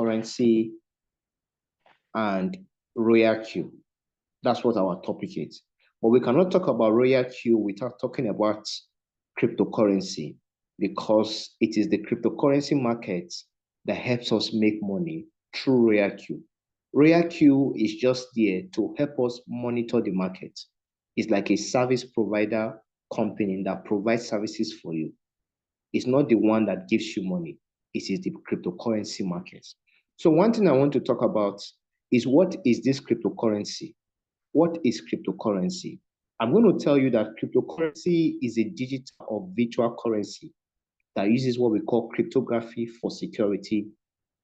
cryptocurrency and RoyalQ. That's what our topic is. But we cannot talk about RoyalQ without talking about cryptocurrency, because it is the cryptocurrency market that helps us make money through RoyalQ. RoyalQ is just there to help us monitor the market. It's like a service provider company that provides services for you. It's not the one that gives you money. It is the cryptocurrency market. So one thing I want to talk about is, what is this cryptocurrency? What is cryptocurrency? I'm going to tell you that cryptocurrency is a digital or virtual currency that uses what we call cryptography for security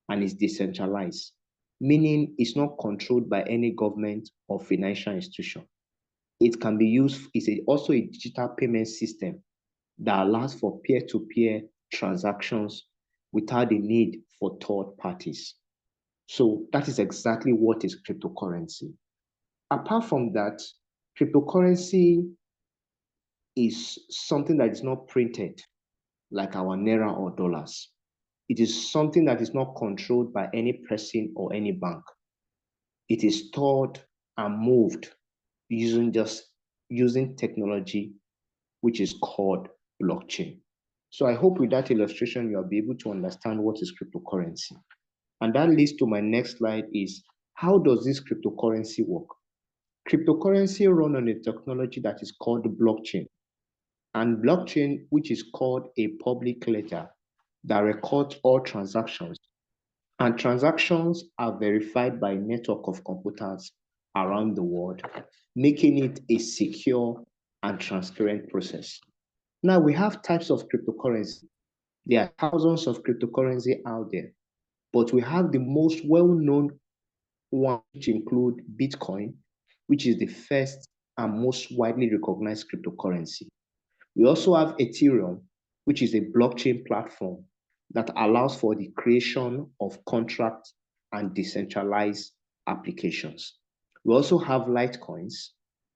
and is decentralized, meaning it's not controlled by any government or financial institution. It can be used, it's also a digital payment system that allows for peer-to-peer transactions without the need for third parties. So that is exactly what is cryptocurrency. Apart from that, cryptocurrency is something that is not printed like our naira or dollars. It is something that is not controlled by any person or any bank. It is stored and moved using technology, which is called blockchain. So I hope with that illustration, you'll be able to understand what is cryptocurrency. And that leads to my next slide is, how does this cryptocurrency work? Cryptocurrency run on a technology that is called blockchain. And blockchain, which is called a public ledger that records all transactions. And transactions are verified by a network of computers around the world, making it a secure and transparent process. Now, we have types of cryptocurrency. There are thousands of cryptocurrency out there, but we have the most well-known one, which include Bitcoin, which is the first and most widely recognized cryptocurrency. We also have Ethereum, which is a blockchain platform that allows for the creation of contracts and decentralized applications. We also have Litecoins.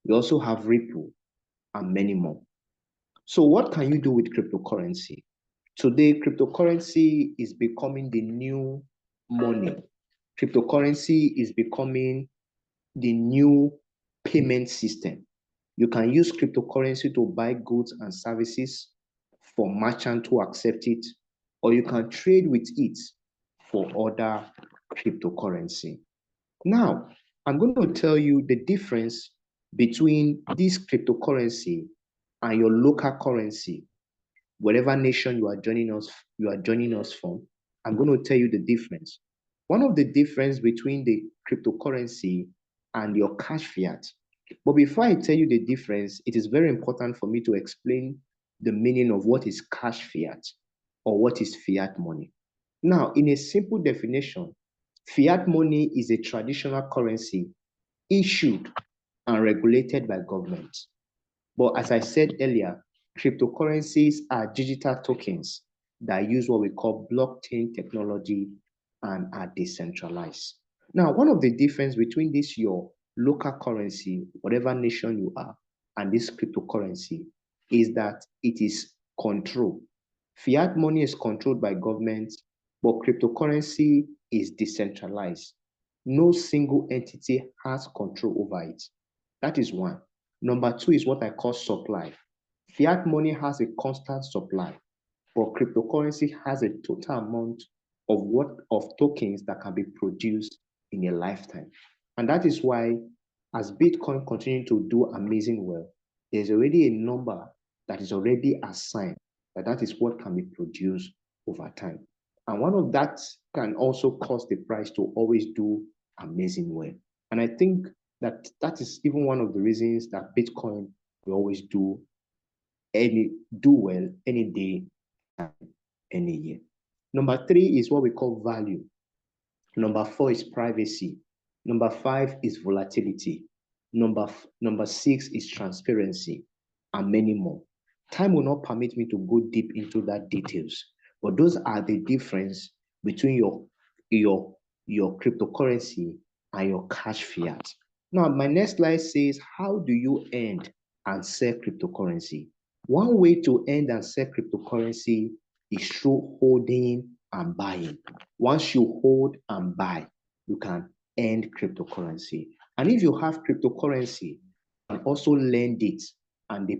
We also have Ripple and many more. So what can you do with cryptocurrency? Today, cryptocurrency is becoming the new money. Cryptocurrency is becoming the new payment system. You can use cryptocurrency to buy goods and services for merchants who accept it, or you can trade with it for other cryptocurrency. Now, I'm going to tell you the difference between this cryptocurrency and your local currency. Whatever nation you are joining us from, I'm going to tell you the difference. One of the difference between the cryptocurrency and your cash fiat. But before I tell you the difference, it is very important for me to explain the meaning of what is cash fiat or what is fiat money. Now, in a simple definition, fiat money is a traditional currency issued and regulated by government. But as I said earlier, cryptocurrencies are digital tokens that use what we call blockchain technology and are decentralized. Now, one of the difference between this, your local currency, whatever nation you are, and this cryptocurrency is that it is controlled. Fiat money is controlled by governments, but cryptocurrency is decentralized. No single entity has control over it. That is one. Number two is what I call supply. Fiat money has a constant supply, but cryptocurrency has a total amount of tokens that can be produced in a lifetime. And that is why, as Bitcoin continues to do amazing well, there's already a number that is already assigned that is what can be produced over time. And one of that can also cause the price to always do amazing well. And I think that is even one of the reasons that Bitcoin will always do well any day, any year. Number three is what we call value. Number four is privacy. Number five is volatility. Number six is transparency, and many more. Time will not permit me to go deep into that details, but those are the difference between your cryptocurrency and your cash fiat. Now, my next slide says, how do you earn and sell cryptocurrency? One way to earn and sell cryptocurrency is through holding and buying. Once you hold and buy, you can earn cryptocurrency. And if you have cryptocurrency, you can also lend it and they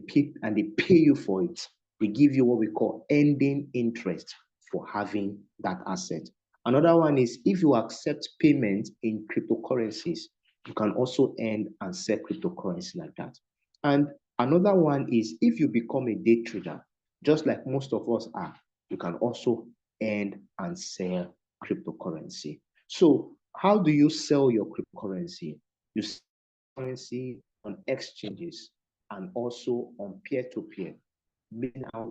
pay you for it. They give you what we call earning interest for having that asset. Another one is if you accept payment in cryptocurrencies, you can also earn and sell cryptocurrency like that. And another one is if you become a day trader, just like most of us are, you can also earn and sell cryptocurrency. So, how do you sell your cryptocurrency? You sell currency on exchanges and also on peer-to-peer,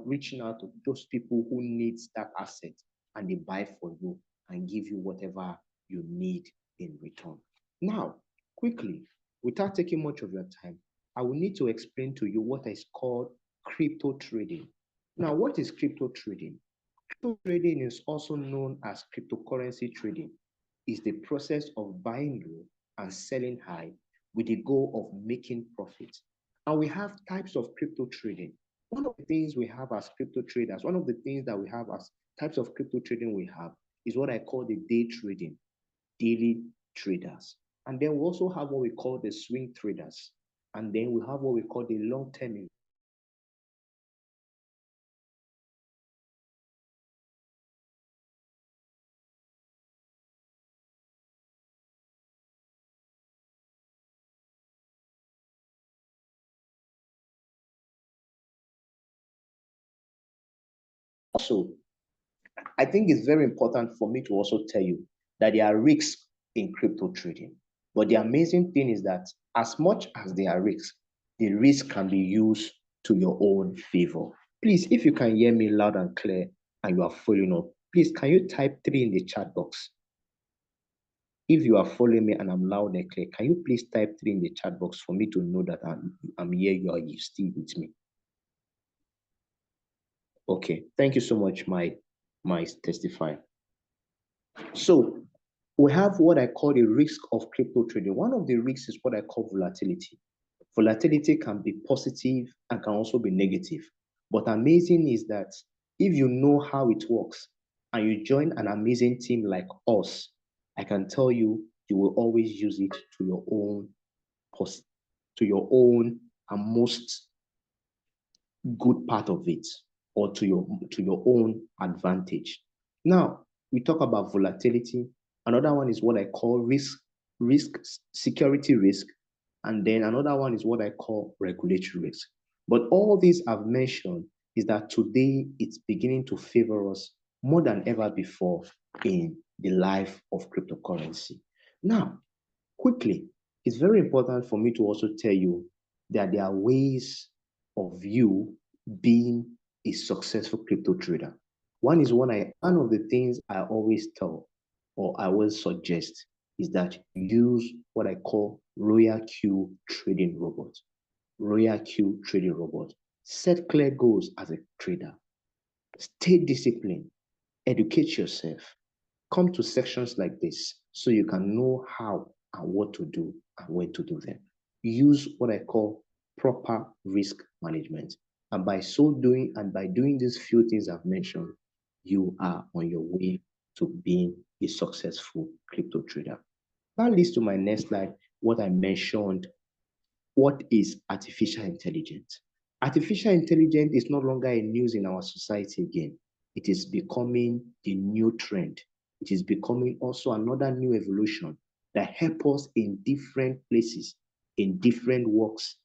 reaching out to those people who need that asset and they buy for you and give you whatever you need in return. Now, quickly, without taking much of your time, I will need to explain to you what is called crypto trading. Now, what is crypto trading? Crypto trading is also known as cryptocurrency trading. It's the process of buying low and selling high with the goal of making profit. And we have types of crypto trading. One of the things we have as crypto traders, one of the things that we have as types of crypto trading we have is what I call the day trading, daily traders. And then we also have what we call the swing traders. And then we have what we call the long-term. Also, I think it's very important for me to also tell you that there are risks in crypto trading. But the amazing thing is that as much as there are risks, the risk can be used to your own favor. Please, if you can hear me loud and clear and you are following up, please can you type 3 in the chat box? If you are following me and I'm loud and clear, can you please type 3 in the chat box for me to know that I'm here, you are still with me? Okay, thank you so much, my testifier. So we have what I call the risk of crypto trading. One of the risks is what I call volatility. Volatility can be positive and can also be negative. But amazing is that if you know how it works and you join an amazing team like us, I can tell you, you will always use it to your own and most good part of it, or to your own advantage. Now, we talk about volatility. Another one is what I call risk, security risk, and then another one is what I call regulatory risk. But all these I've mentioned is that today it's beginning to favor us more than ever before in the life of cryptocurrency. Now, quickly, it's very important for me to also tell you that there are ways of you being a successful crypto trader. One of the things I always tell or I will suggest is that you use what I call RoyalQ trading robot. RoyalQ trading robot. Set clear goals as a trader. Stay disciplined. Educate yourself. Come to sections like this so you can know how and what to do and when to do them. Use what I call proper risk management. And by so doing, and by doing these few things I've mentioned, you are on your way to being a successful crypto trader. That leads to my next slide, what I mentioned. What is artificial intelligence? Artificial intelligence is no longer a news in our society again. It is becoming the new trend. It is becoming also another new evolution that help us in different places, in different walks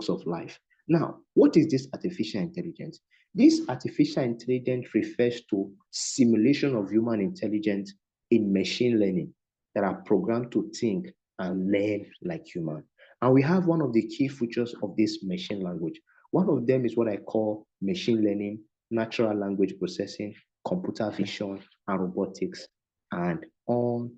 of life. Now, what is this artificial intelligence? This artificial intelligence refers to simulation of human intelligence in machine learning that are programmed to think and learn like human. And we have one of the key features of this machine language. One of them is what I call machine learning, natural language processing, computer vision, and robotics, and on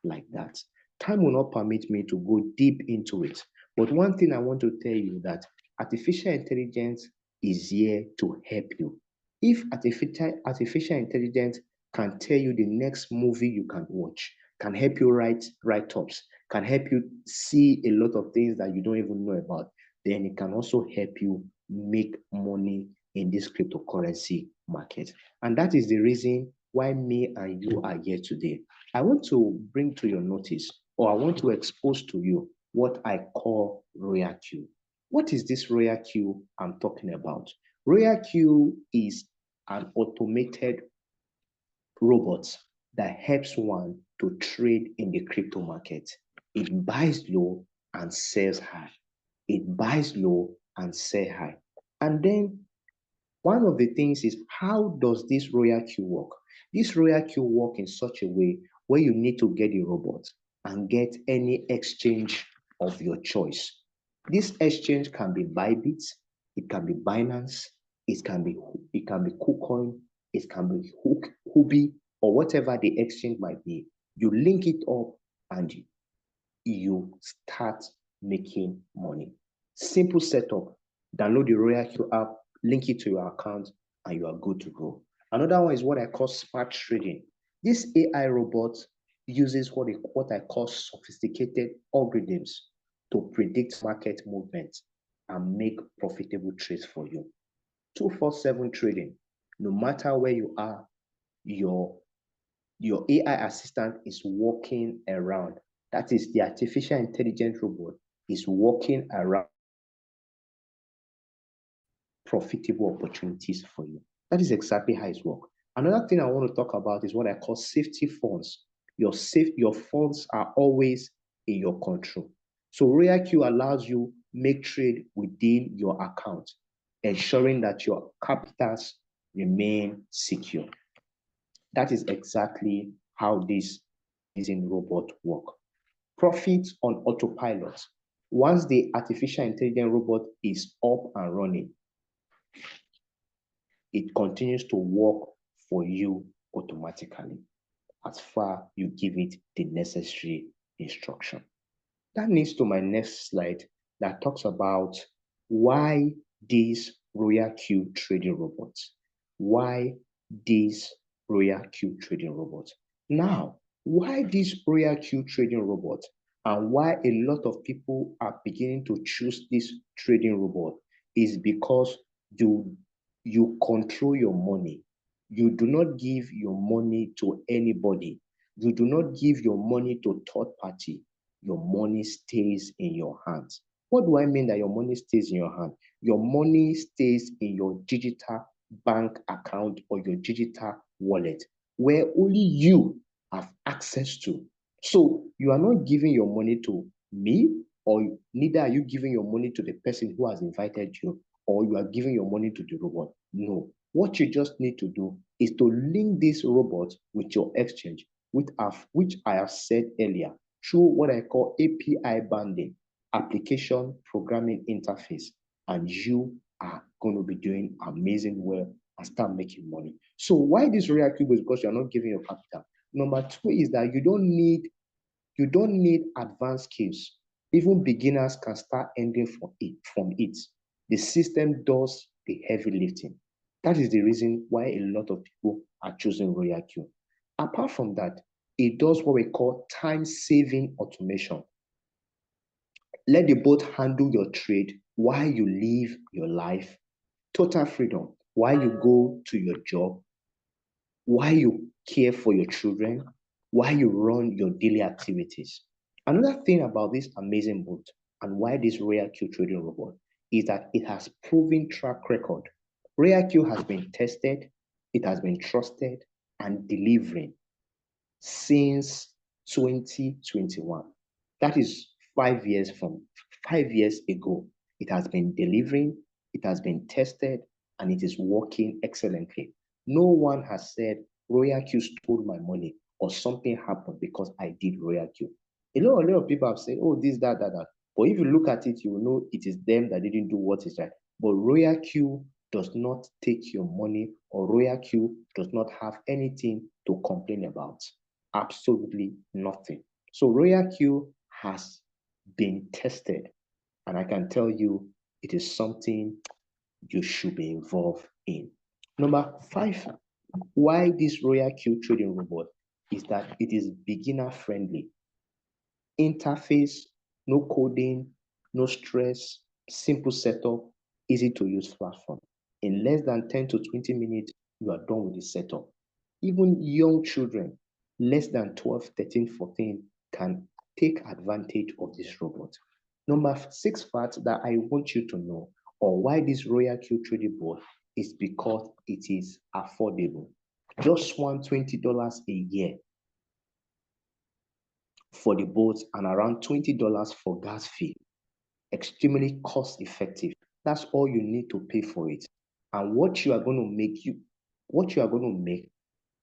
like that. Time will not permit me to go deep into it. But one thing I want to tell you that artificial intelligence is here to help you. If artificial intelligence can tell you the next movie you can watch, can help you write write-ups, can help you see a lot of things that you don't even know about, then it can also help you make money in this cryptocurrency market. And that is the reason why me and you are here today. I want to bring to your notice, or I want to expose to you what I call RoyalQ. What is this RoyalQ I'm talking about? RoyalQ is an automated robot that helps one to trade in the crypto market. It buys low and sells high. It buys low and sells high. And then one of the things is, how does this RoyalQ work? This RoyalQ work in such a way where you need to get a robot and get any exchange of your choice. This exchange can be Bybit, it can be Binance, it can be KuCoin, it can be Huobi, or whatever the exchange might be. You link it up and you start making money. Simple setup. Download the RoyalQ app, link it to your account, and you are good to go. Another one is what I call smart trading. This AI robot uses what I call sophisticated algorithms to predict market movement and make profitable trades for you. 24/7 trading. No matter where you are, your AI assistant is walking around. That is, the artificial intelligence robot is walking around profitable opportunities for you. That is exactly how it works. Another thing I want to talk about is what I call safety funds. Your funds are always in your control. So RoyalQ allows you make trade within your account, ensuring that your capitals remain secure. That is exactly how this using robot work. Profit on autopilot. Once the artificial intelligence robot is up and running, it continues to work for you automatically as far you give it the necessary instruction. That leads to my next slide that talks about why these RoyalQ trading robots. Why these RoyalQ trading robots? Now, why this RoyalQ trading robot, and why a lot of people are beginning to choose this trading robot is because you control your money. You do not give your money to anybody. You do not give your money to third party. Your money stays in your hands. What do I mean that your money stays in your hand? Your money stays in your digital bank account or your digital wallet, where only you have access to. So you are not giving your money to me, or neither are you giving your money to the person who has invited you, or you are giving your money to the robot. No. What you just need to do is to link this robot with your exchange, which I have said earlier, through what I call API banding, application programming interface, and you are going to be doing amazing well and start making money. So why this RoyalQ is because you're not giving your capital. Number two is that you don't need advanced skills. Even beginners can start earning from it. The system does the heavy lifting. That is the reason why a lot of people are choosing RoyalQ. Apart from that, it does what we call time-saving automation. Let the bot handle your trade while you live your life. Total freedom while you go to your job, while you care for your children, while you run your daily activities. Another thing about this amazing bot and why this RoyalQ trading robot is that it has proven track record. RoyalQ has been tested, it has been trusted and delivering since 2021. That is 5 years from 5 years ago. It has been delivering, it has been tested, and it is working excellently. No one has said RoyalQ stole my money or something happened because I did RoyalQ. A lot of people have said, oh, this, that. But if you look at it, you will know it is them that didn't do what is right. But RoyalQ does not take your money, or RoyalQ does not have anything to complain about. Absolutely nothing. So RoyalQ has been tested, and I can tell you it is something you should be involved in. Number 5, why this RoyalQ trading robot is that it is beginner friendly. Interface, no coding, no stress, simple setup, easy to use platform. In less than 10 to 20 minutes, you are done with the setup. Even young children, less than 12, 13, 14, can take advantage of this robot. Number 6 fact that I want you to know, or why this RoyalQ trading board, is because it is affordable. Just $120 a year for the boat and around $20 for gas fee. Extremely cost effective. That's all you need to pay for it. And what you are going to make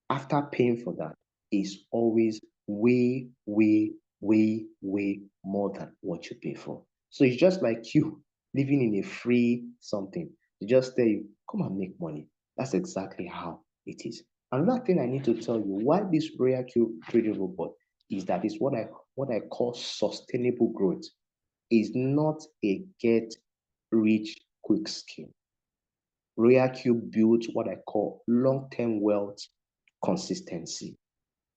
after paying for that is always way, way, way, way more than what you pay for. So it's just like you living in a free something. They just tell you, come and make money. That's exactly how it is. Another thing I need to tell you why this RoyalQ trading robot is that is what I call sustainable growth. Is not a get rich quick scheme. RoyalQ built what I call long-term wealth consistency.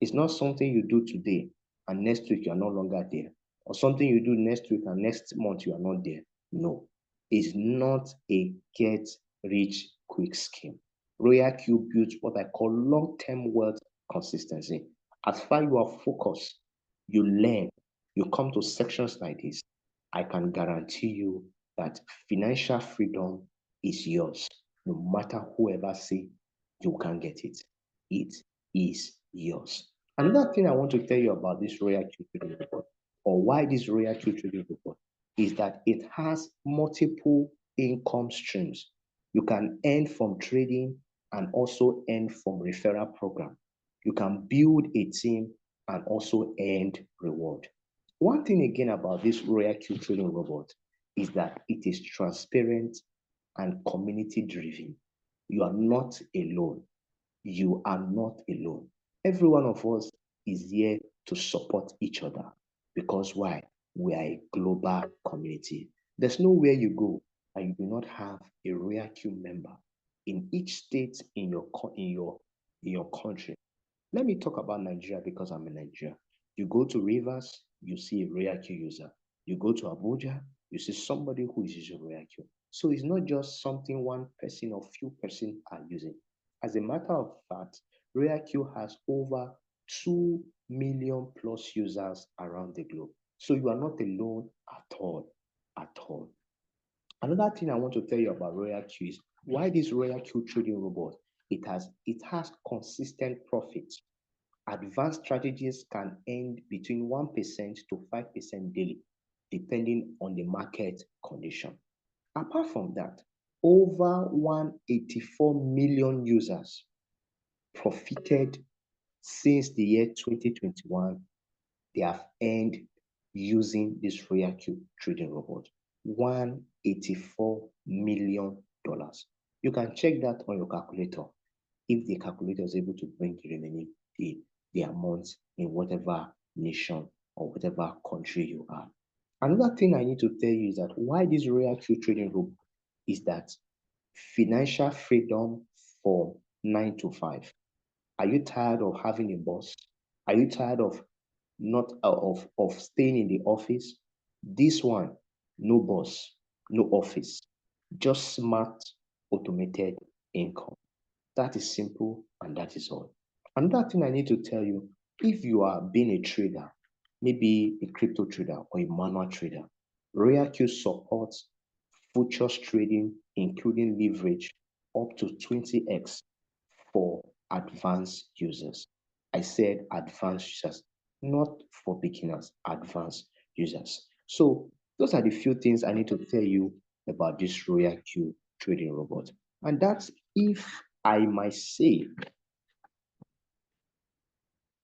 It's not something you do today and next week you're no longer there, or something you do next week and next month you are not there. No, it's not a get rich quick scheme. RoyalQ built what I call long-term wealth consistency. As far as you are focused, you learn, you come to sections like this, I can guarantee you that financial freedom is yours. No matter whoever say you can get it, it is yours. Another thing I want to tell you about this RoyalQ trading report, or why this RoyalQ trading report, is that it has multiple income streams. You can earn from trading and also earn from referral program. You can build a team and also earn reward. One thing again about this RoyalQ trading robot is that it is transparent and community driven. You are not alone. You are not alone. Every one of us is here to support each other because why? We are a global community. There's nowhere you go and you do not have a RoyalQ member in each state in your country. Let me talk about Nigeria because I'm in Nigeria. You go to Rivers, you see a RoyalQ user. You go to Abuja, you see somebody who is using RoyalQ. So it's not just something one person or few person are using. As a matter of fact, RoyalQ has over 2 million plus users around the globe. So you are not alone at all, at all. Another thing I want to tell you about RoyalQ is why this RoyalQ trading robot, it has consistent profits. Advanced strategies can earn between 1% to 5% daily, depending on the market condition. Apart from that, over 184 million users profited since the year 2021. They have earned using this RoyalQ trading robot. $184 million. You can check that on your calculator if the calculator is able to bring the remaining the amount in whatever nation or whatever country you are. Another thing I need to tell you is that why this RoyalQ trading robot is that financial freedom for 9 to 5. Are you tired of having a boss? Are you tired of not of staying in the office? This one, no boss, no office, just smart automated income. That is simple and that is all. Another thing I need to tell you, if you are being a trader, maybe a crypto trader or a manual trader, RoyalQ supports futures trading, including leverage, up to 20x for advanced users. I said advanced users, not for beginners, advanced users. So those are the few things I need to tell you about this RoyalQ trading robot. And that's if I might say.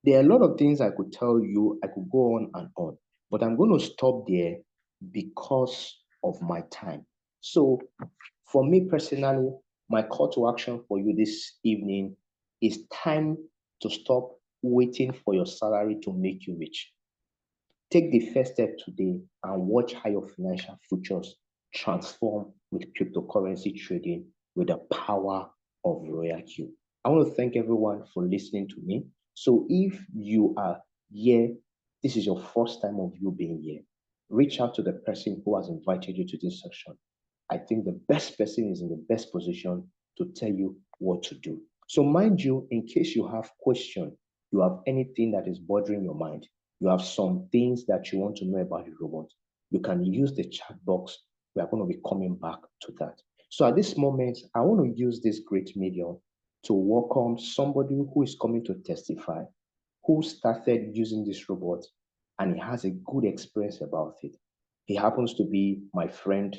There are a lot of things I could tell you, I could go on and on, but I'm going to stop there because of my time. So for me personally, my call to action for you this evening is time to stop waiting for your salary to make you rich. Take the first step today and watch how your financial futures transform with cryptocurrency trading with the power of RoyalQ. I want to thank everyone for listening to me. So if you are here, this is your first time of you being here, reach out to the person who has invited you to this session. I think the best person is in the best position to tell you what to do. So mind you, in case you have question, you have anything that is bothering your mind, you have some things that you want to know about the robot, you can use the chat box. We are going to be coming back to that. So at this moment, I want to use this great medium to welcome somebody who is coming to testify, who started using this robot and he has a good experience about it. He happens to be my friend,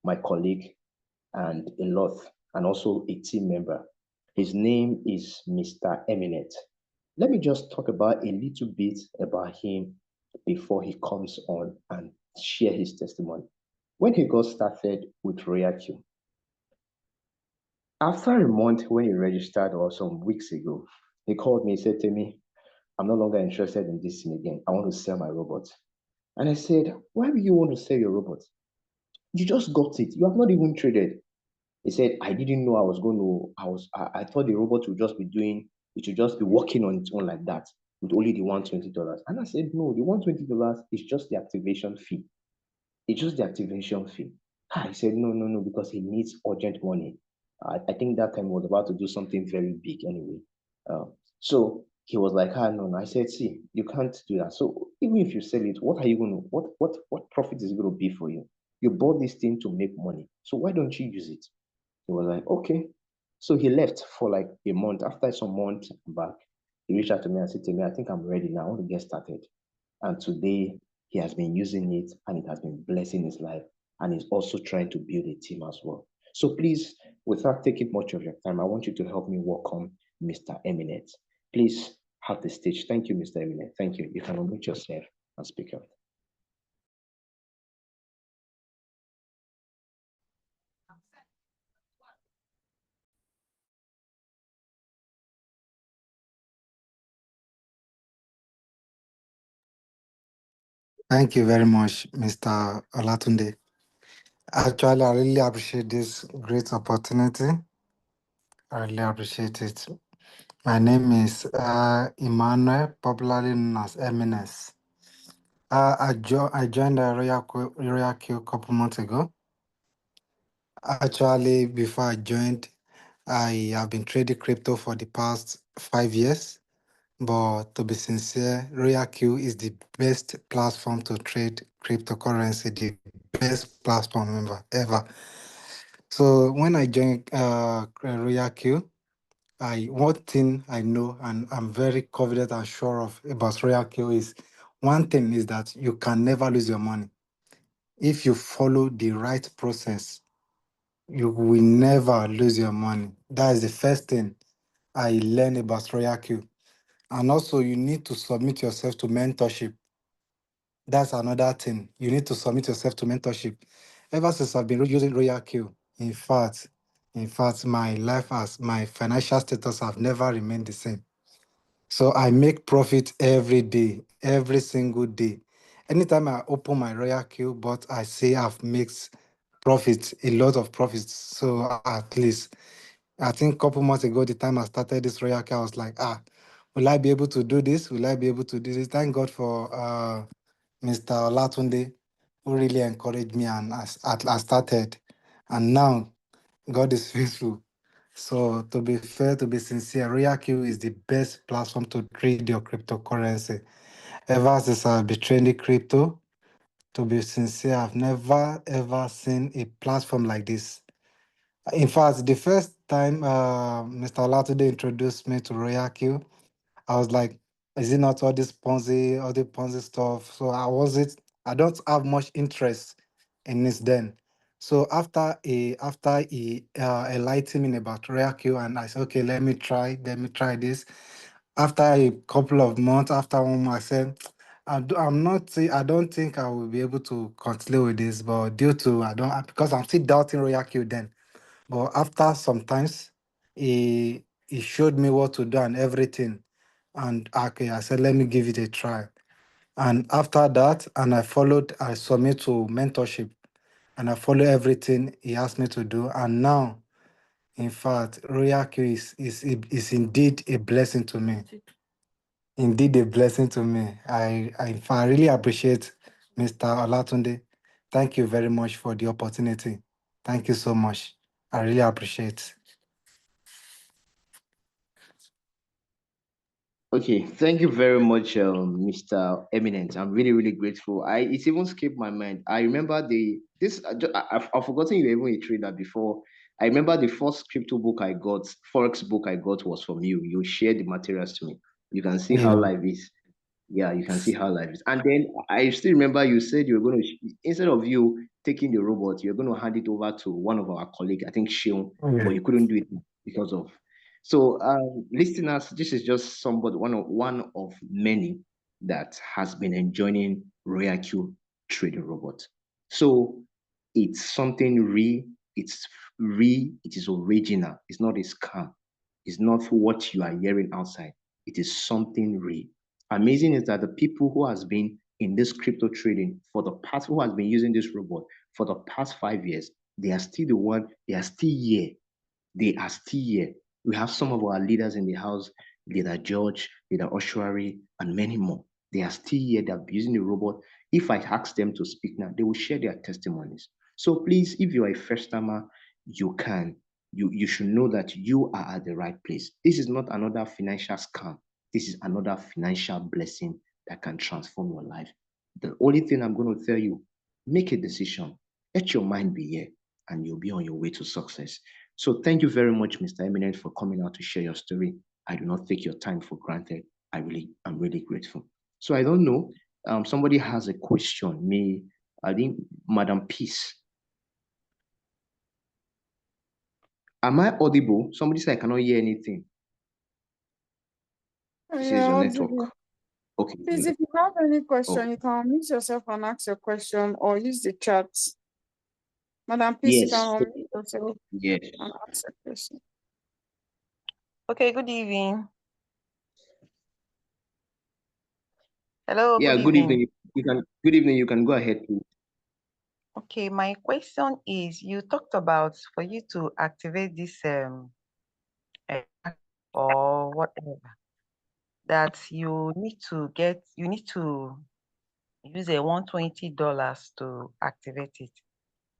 my colleague, and a lot, and also a team member. His name is Mr. Eminence. Let me just talk about a little bit about him before he comes on and share his testimony. When he got started with RoyalQ, after a month when he registered or some weeks ago, he called me, he said to me, I'm no longer interested in this thing again. I want to sell my robot. And I said, why do you want to sell your robot? You just got it. You have not even traded. He said, I didn't know I was going to, I thought the robot would just be doing, it should just be working on its own like that with only the $120. And I said, no, the $120 is just the activation fee. It's just the activation fee. He said, no, no, no, because he needs urgent money. I think that time he was about to do something very big anyway. Uh, so he was like, no, no. I said, see, you can't do that. So even if you sell it, what are you going to, what profit is it going to be for you? You bought this thing to make money. So why don't you use it? He was like, okay. So he left for like a month. After some month back, he reached out to me and said to me, I think I'm ready now. I want to get started. And today he has been using it and it has been blessing his life. And he's also trying to build a team as well. So please, without taking much of your time, I want you to help me welcome Mr. Eminence. Please have the stage. Thank you, Mr. Eminence. Thank you. You can unmute yourself and speak out. Thank you very much, Mr. Olatunde. Actually, I really appreciate this great opportunity. I really appreciate it. My name is Emmanuel, popularly known as Eminence. I joined the Royal Q a couple months ago. Actually, before I joined, I have been trading crypto for the past 5 years. But to be sincere, RoyalQ is the best platform to trade cryptocurrency, the best platform ever. So when I joined RoyalQ, one thing I know and I'm very confident and sure of about RoyalQ is one thing is that you can never lose your money. If you follow the right process, you will never lose your money. That is the first thing I learned about RoyalQ. And also, you need to submit yourself to mentorship. That's another thing. You need to submit yourself to mentorship. Ever since I've been using RoyalQ, in fact, my life as my financial status have never remained the same. So I make profit every day, every single day. Anytime I open my RoyalQ, but I say I've made profits, a lot of profits. So at least, I think a couple months ago, the time I started this RoyalQ, I was like, will I be able to do this? Will I be able to do this? Thank God for Mr. Olatunde, who really encouraged me and I started. And now God is faithful. So to be fair, to be sincere, RoyalQ is the best platform to trade your cryptocurrency. Ever since I've been trading crypto, to be sincere, I've never ever seen a platform like this. In fact, the first time Mr. Olatunde introduced me to RoyalQ, I was like, is it not all the Ponzi stuff? So I don't have much interest in this then. So after he enlightened me about RoyalQ, and I said, okay, let me try this. After a couple of months, after 1 month, I said, I don't think I will be able to continue with this, but due to because I'm still doubting RoyalQ then. But after some times, he showed me what to do and everything. And okay, I said, let me give it a try. And after that, I submit to mentorship and I follow everything he asked me to do. And now, in fact, RoyalQ is indeed a blessing to me. Indeed a blessing to me. I really appreciate Mr. Olatunde. Thank you very much for the opportunity. Thank you so much. I really appreciate. Okay, thank you very much, Mr. Eminent. I'm really, really grateful. It even skipped my mind. I remember I've forgotten you were even a trader before. I remember the first crypto book I got, forex book I got was from you. You shared the materials to me. You can see how Yeah. life is. Yeah, you can see how life is. And then I still remember you said you were going to, instead of you taking the robot, you're going to hand it over to one of our colleagues, I think Shion, but Yeah. you couldn't do it because of. So, listeners, this is just somebody, one of many that has been enjoying RoyalQ trading robot. So, it's something real. It's real. It is original. It's not a scam. It's not what you are hearing outside. It is something real. Amazing is that the people who has been in this crypto trading for the past, who has been using this robot for the past 5 years, they are still the one, they are still here. They are still here. We have some of our leaders in the house, Leader George, Leader Oshuari, and many more. They are still here. They're using the robot. If I ask them to speak now, they will share their testimonies. So please, if you are a first timer, you can. You should know that you are at the right place. This is not another financial scam. This is another financial blessing that can transform your life. The only thing I'm going to tell you, make a decision. Let your mind be here, and you'll be on your way to success. So thank you very much, Mr. Eminent, for coming out to share your story. I do not take your time for granted. I'm really grateful. So I don't know. Somebody has a question. I think, Madam Peace. Am I audible? Somebody said I cannot hear anything. He says your Yeah, network. audible. Okay. Please, if you have any Oh, question, you can unmute yourself and ask your question or use the chat. Madam, please, you can yes. unmute yourself Yes. and ask your question. Okay, good evening. Hello, Yeah, good good evening. evening. Good evening. You can go ahead, please. Okay, my question is, you talked about for you to activate this eh, or whatever, that you need to use a $120 to activate it.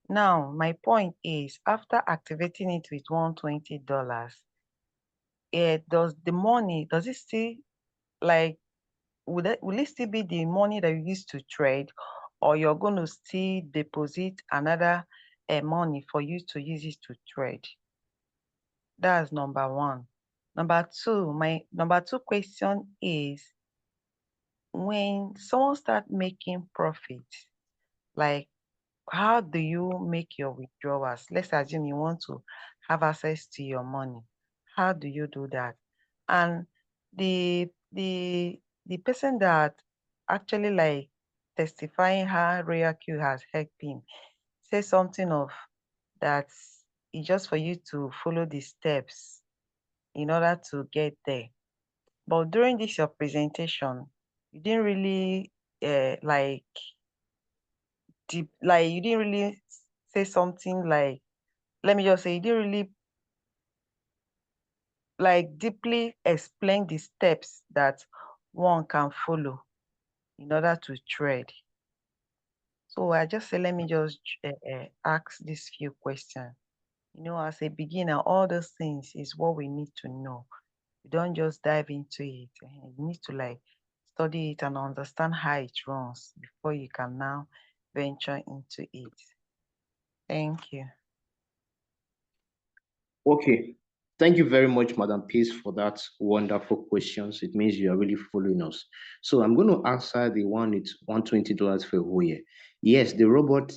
Now, my point is, after activating it with $120, does it still, like, will it still be the money that you used to trade, or you're going to still deposit another money for you to use it to trade? That's number one. My number two question is, when someone start making profit, like, how do you make your withdrawals? Let's assume you want to have access to your money. How do you do that? And the person that actually, like, testifying how RoyalQ has helped him say something of that it's just for you to follow the steps in order to get there. But during this your presentation, you didn't really you didn't really say something like, let me just say, you didn't really like deeply explain the steps that one can follow in order to trade. So I just say, let me just ask these few questions. You know, as a beginner, all those things is what we need to know. You don't just dive into it. You need to, like, study it and understand how it runs before you can now venture into it. Thank you. Okay. Thank you very much, Madam Peace, for that wonderful questions. It means you are really following us. So I'm going to answer the one. It's $120 for a whole year. Yes, the robot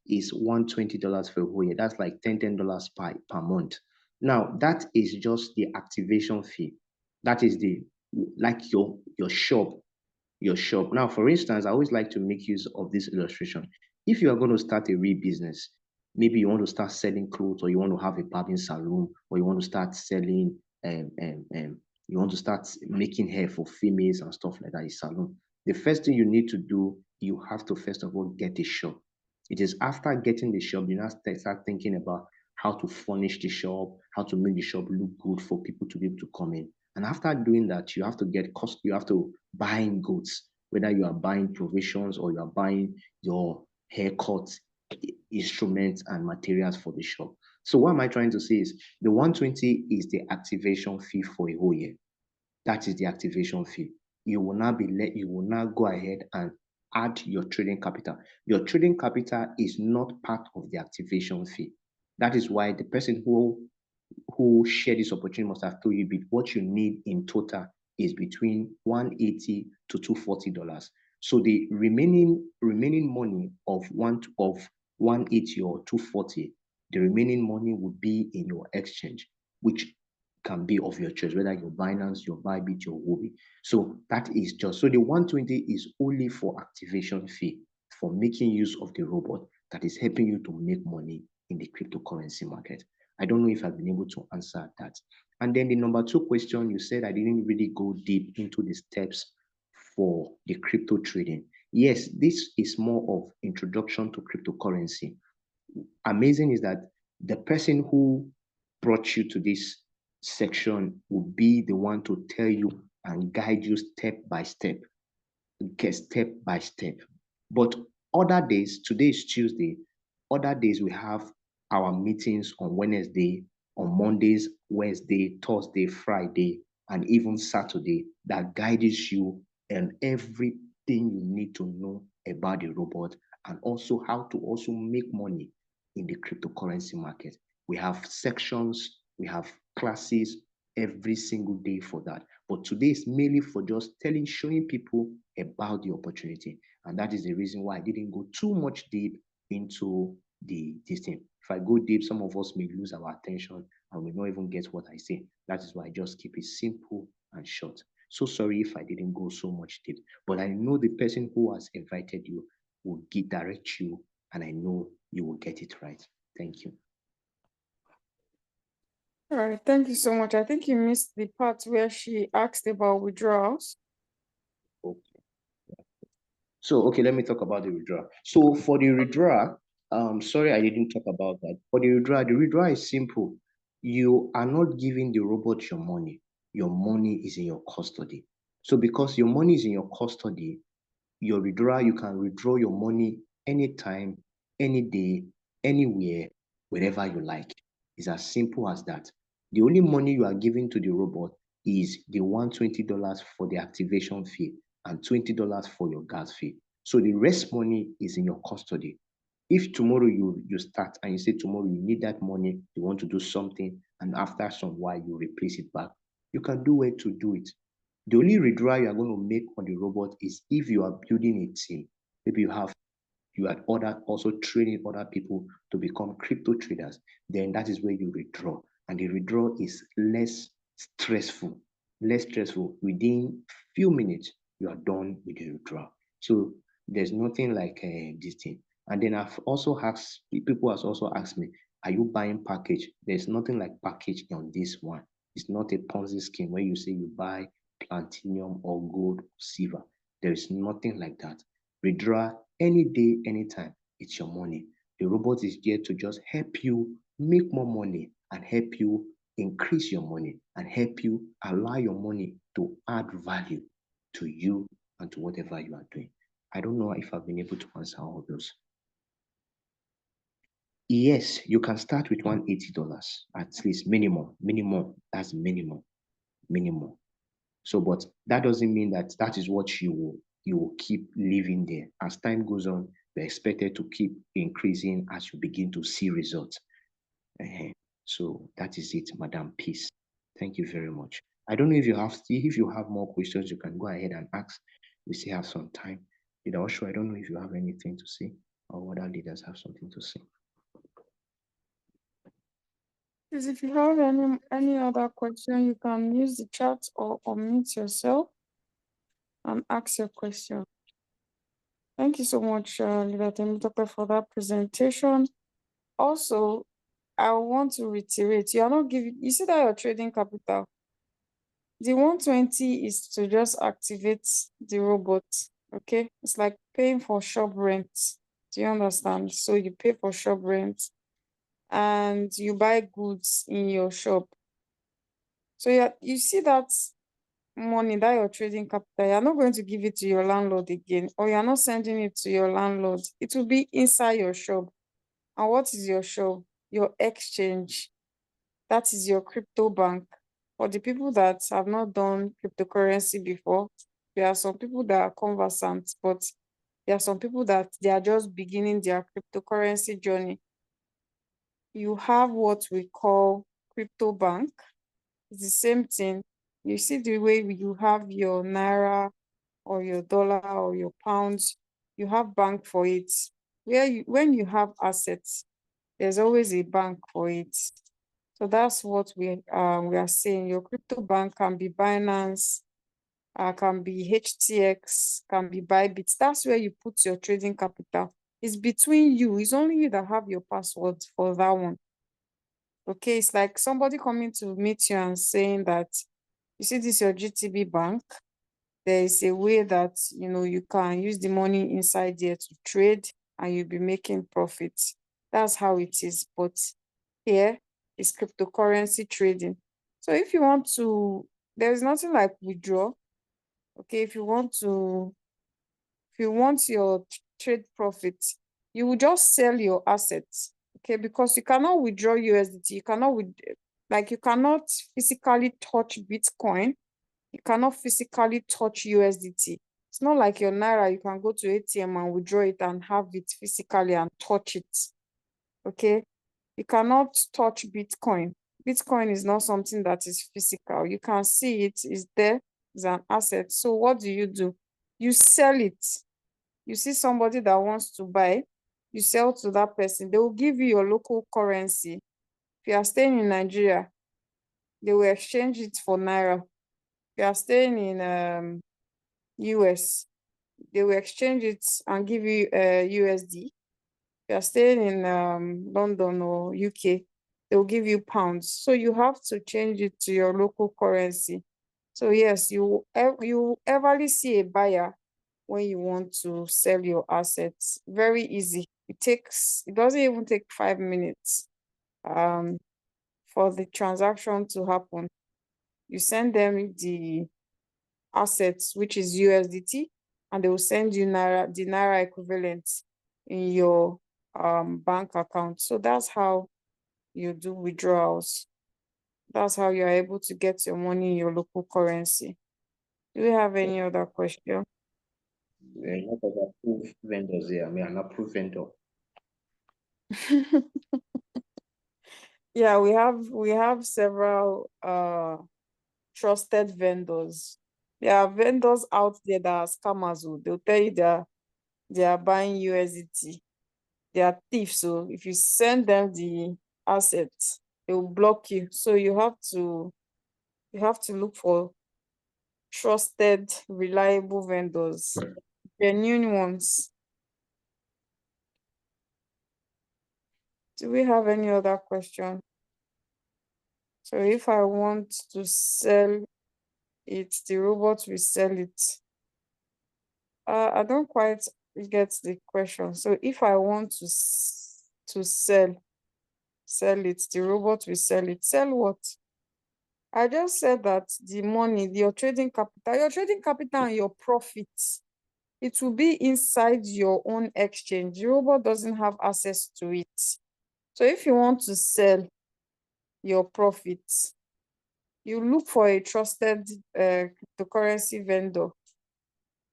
is $120 for a whole year. That's like $10 per month. Now that is just the activation fee. That is the, like, your shop. Now, for instance, I always like to make use of this illustration. If you are going to start a real business, maybe you want to start selling clothes, or you want to have a barbing salon, or you want to start selling, you want to start making hair for females and stuff like that, a salon. The first thing you need to do, you have to first of all get a shop. It is after getting the shop, you now start thinking about how to furnish the shop, how to make the shop look good for people to be able to come in. And after doing that, you have to get cost, you have to buy in goods, whether you are buying provisions or you are buying your haircut instruments and materials for the shop. So what am I trying to say is the 120 is the activation fee for a whole year. That is the activation fee. You will now go ahead and add your trading capital. Your trading capital is not part of the activation fee. That is why the person who shared this opportunity must have told you what you need in total is between $180 to $240. So the remaining money of 180 or 240, the remaining money would be in your exchange, which can be of your choice, whether your Binance, your Bybit, your Huobi. So that is just, so the 120 is only for activation fee, for making use of the robot that is helping you to make money in the cryptocurrency market. I don't know if I've been able to answer that. And then the number 2 question, you said I didn't really go deep into the steps for the crypto trading. Yes, this is more of introduction to cryptocurrency. Amazing is that the person who brought you to this section will be the one to tell you and guide you step by step. But other days, today is Tuesday, other days we have our meetings on Wednesday, on Mondays, Wednesday, Thursday, Friday, and even Saturday that guides you and everything you need to know about the robot and also how to also make money in the cryptocurrency market. We have sections, we have classes every single day for that. But today is mainly for just showing people about the opportunity. And that is the reason why I didn't go too much deep into this thing. If I go deep, some of us may lose our attention and we not even get what I say. That is why I just keep it simple and short. So sorry if I didn't go so much deep, but I know the person who has invited you will direct you, and I know you will get it right. Thank you. All right, thank you so much. I think you missed the part where she asked about withdrawals. Okay. So, okay, let me talk about the withdrawal. So for the withdrawal, sorry, I didn't talk about that. For the withdrawal is simple. You are not giving the robot your money. Your money is in your custody. So because your money is in your custody, your withdrawal, you can withdraw your money anytime, any day, anywhere, wherever you like. It's as simple as that. The only money you are giving to the robot is the $120 for the activation fee and $20 for your gas fee. So the rest money is in your custody. If tomorrow you start and you say tomorrow you need that money, you want to do something, and after some while you replace it back, you can do it to do it. The only withdrawal you are going to make on the robot is if you are building a team. Maybe you are also training other people to become crypto traders. Then that is where you withdraw, and the withdrawal is less stressful. Within few minutes, you are done with the withdrawal. So there's nothing like this thing. And then I've also asked people has also asked me, are you buying package? There's nothing like package on this one. It's not a Ponzi scheme where you say you buy platinum or gold or silver. There is nothing like that. Withdraw any day, anytime. It's your money. The robot is here to just help you make more money and help you increase your money and help you allow your money to add value to you and to whatever you are doing. I don't know if I've been able to answer all of those. Yes, you can start with $180 at least minimum. That's minimum. So, but that doesn't mean that is what you will keep living there. As time goes on, you're expected to keep increasing as you begin to see results. So that is it, Madam Peace. Thank you very much. I don't know if you have more questions, you can go ahead and ask. We still have some time. I don't know if you have anything to say or other leaders have something to say. Please, if you have any other question, you can use the chat or unmute yourself and ask your question. Thank you so much, Leader Temitope, for that presentation. Also, I want to reiterate, you are not giving, you see that your trading capital, the 120 is to just activate the robot, okay? It's like paying for shop rent. Do you understand? So you pay for shop rent and you buy goods in your shop. So you see that money, that your trading capital, you're not going to give it to your landlord again, or you're not sending it to your landlord. It will be inside your shop. And what is your shop? Your exchange. That is your crypto bank. For the people that have not done cryptocurrency before, there are some people that are conversant, but there are some people that they are just beginning their cryptocurrency journey. You have what we call crypto bank. It's the same thing. You see the way you have your naira or your dollar or your pounds, you have bank for it. When you have assets, there's always a bank for it. So that's what we are saying. Your crypto bank can be Binance, can be HTX, can be Bybit. That's where you put your trading capital. It's between you. It's only you that have your password for that one. Okay, it's like somebody coming to meet you and saying that, you see this your GTB bank, there is a way that you can use the money inside there to trade and you'll be making profits. That's how it is. But here is cryptocurrency trading. So if you want to, there's nothing like withdraw. Okay, if you want your trade profit, you will just sell your assets. Okay, because you cannot withdraw USDT, you cannot physically touch Bitcoin, you cannot physically touch USDT. It's not like your Naira, you can go to ATM and withdraw it and have it physically and touch it. Okay, you cannot touch Bitcoin. Bitcoin is not something that is physical. You can see it is there, it's an asset. So what do? You sell it. You see somebody that wants to buy, you sell to that person. They will give you your local currency. If you are staying in Nigeria, they will exchange it for Naira. If you are staying in US, they will exchange it and give you USD. If you are staying in London or UK, they will give you pounds. So you have to change it to your local currency. So yes, you everly see a buyer when you want to sell your assets. Very easy. It doesn't even take 5 minutes for the transaction to happen. You send them the assets, which is USDT, and they will send you the Naira equivalent in your bank account. So that's how you do withdrawals. That's how you're able to get your money in your local currency. Do we have any other question? We're not approved vendors here. I'm an approved vendor. Yeah, we have several trusted vendors. There are vendors out there that are scammers. They'll tell you they are buying USDT. They are thieves. So if you send them the assets, they will block you. So you have to look for trusted, reliable vendors, genuine ones. Do we have any other question? So if I want to sell it, the robot will sell it. I don't quite get the question. So if I want to sell it, the robot will sell it. Sell what? I just said that the money, your trading capital and your profits, it will be inside your own exchange. The robot doesn't have access to it. So if you want to sell your profits, you look for a trusted cryptocurrency vendor,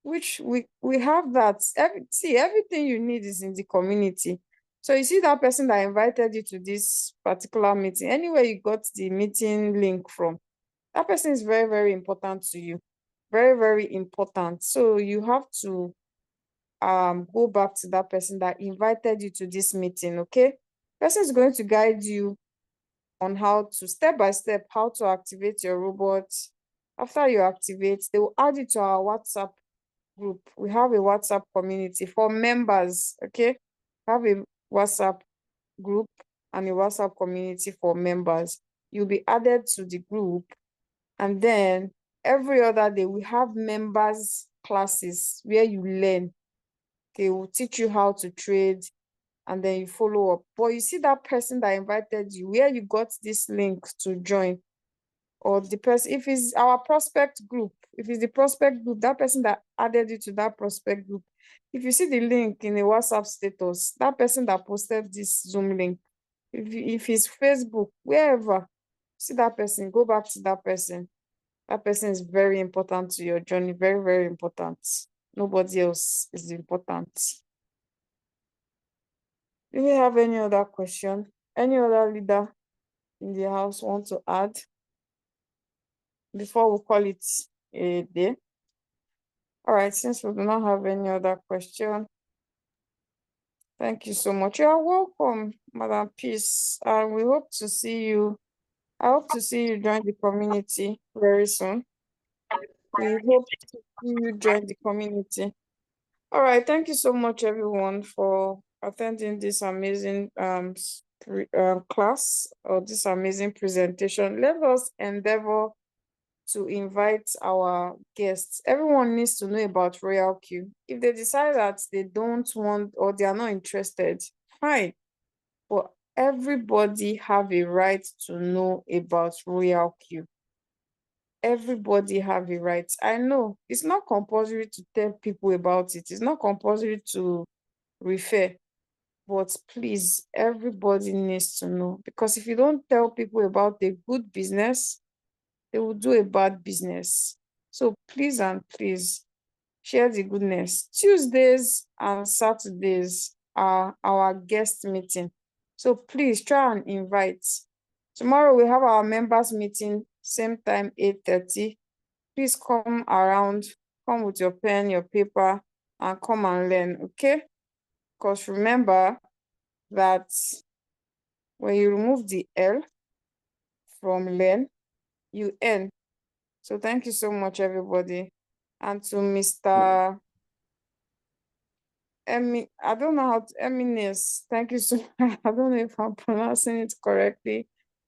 which we have that. Everything you need is in the community. So you see that person that invited you to this particular meeting, anywhere you got the meeting link from, that person is very, very important to you. Very, very important. So you have to go back to that person that invited you to this meeting, okay? Person is going to guide you on how to, step by step, how to activate your robot. After you activate, they will add it to our WhatsApp group. We have a WhatsApp community for members, okay? We have a WhatsApp group and a WhatsApp community for members. You'll be added to the group, and then every other day we have members classes where you learn. Okay, we'll teach you how to trade, and then you follow up. But you see that person that invited you, where you got this link to join, or the person, if it's our prospect group, if it's the prospect group, that person that added you to that prospect group, if you see the link in a WhatsApp status, that person that posted this Zoom link, if it's Facebook, wherever, see that person, go back to that person. That person is very important to your journey, very, very important. Nobody else is important. Do we have any other question? Any other leader in the house want to add before we call it a day? All right, since we do not have any other question, thank you so much. You are welcome, Madam Peace. We hope to see you. I hope to see you join the community very soon. We hope to see you join the community. All right, thank you so much, everyone, for attending this amazing class or this amazing presentation. Let us endeavor to invite our guests. Everyone needs to know about RoyalQ. If they decide that they don't want or they are not interested, fine. But everybody have a right to know about RoyalQ. Everybody have a right. I know it's not compulsory to tell people about it. It's not compulsory to refer. But please, everybody needs to know. Because if you don't tell people about a good business, they will do a bad business. So please and please share the goodness. Tuesdays and Saturdays are our guest meeting. So please try and invite. Tomorrow we have our members meeting, same time, 8:30. Please come around, come with your pen, your paper, and come and learn, okay? Because remember that when you remove the L from learn, you N. So thank you so much, everybody. And to Mr. I don't know how to, Eminence, thank you so much. I don't know if I'm pronouncing it correctly.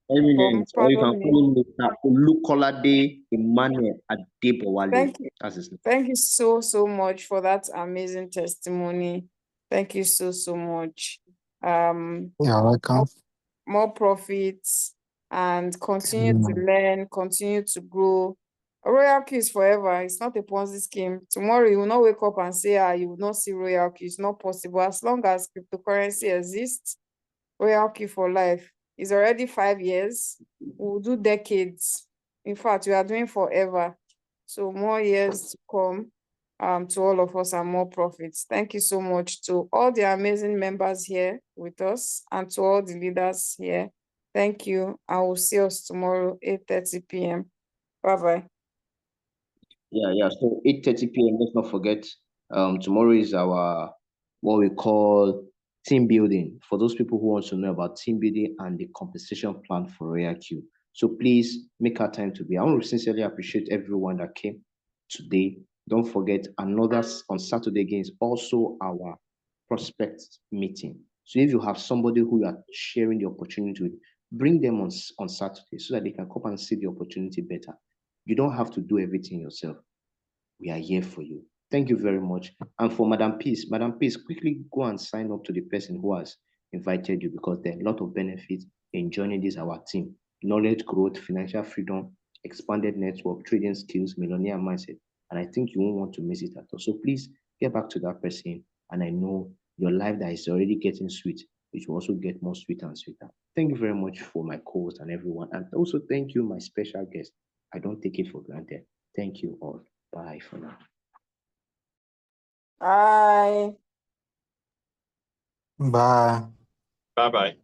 Eminence, or you can Pardon me. call him Mr. Olukolade Emmanuel Adebowale. Thank you. That's his name. Thank you so, so much for that amazing testimony. Thank you so, so much. You're welcome. More profits and continue to learn, continue to grow. RoyalQ is forever. It's not a Ponzi scheme. Tomorrow you will not wake up and say, you will not see RoyalQ. It's not possible. As long as cryptocurrency exists, RoyalQ for life. It's already 5 years. We'll do decades. In fact, we are doing forever. So more years to come to all of us and more profits. Thank you so much to all the amazing members here with us and to all the leaders here. Thank you. I will see us tomorrow, 8:30 p.m. Bye-bye. Yeah. So 8:30 p.m. Let's not forget. Tomorrow is our what we call team building. For those people who want to know about team building and the compensation plan for RoyalQ. So please make our time to be. I want to sincerely appreciate everyone that came today. Don't forget, another on Saturday again is also our prospect meeting. So if you have somebody who you are sharing the opportunity with, bring them on Saturday so that they can come and see the opportunity better. You don't have to do everything yourself. We are here for you. Thank you very much. And for Madam Peace, quickly go and sign up to the person who has invited you because there are a lot of benefits in joining this our team. Knowledge growth, financial freedom, expanded network, trading skills, millionaire mindset. And I think you won't want to miss it at all. So please get back to that person. And I know your life that is already getting sweet, it will also get more sweeter and sweeter. Thank you very much for my co-host and everyone. And also thank you, my special guest. I don't take it for granted. Thank you all. Bye for now. Bye. Bye. Bye-bye.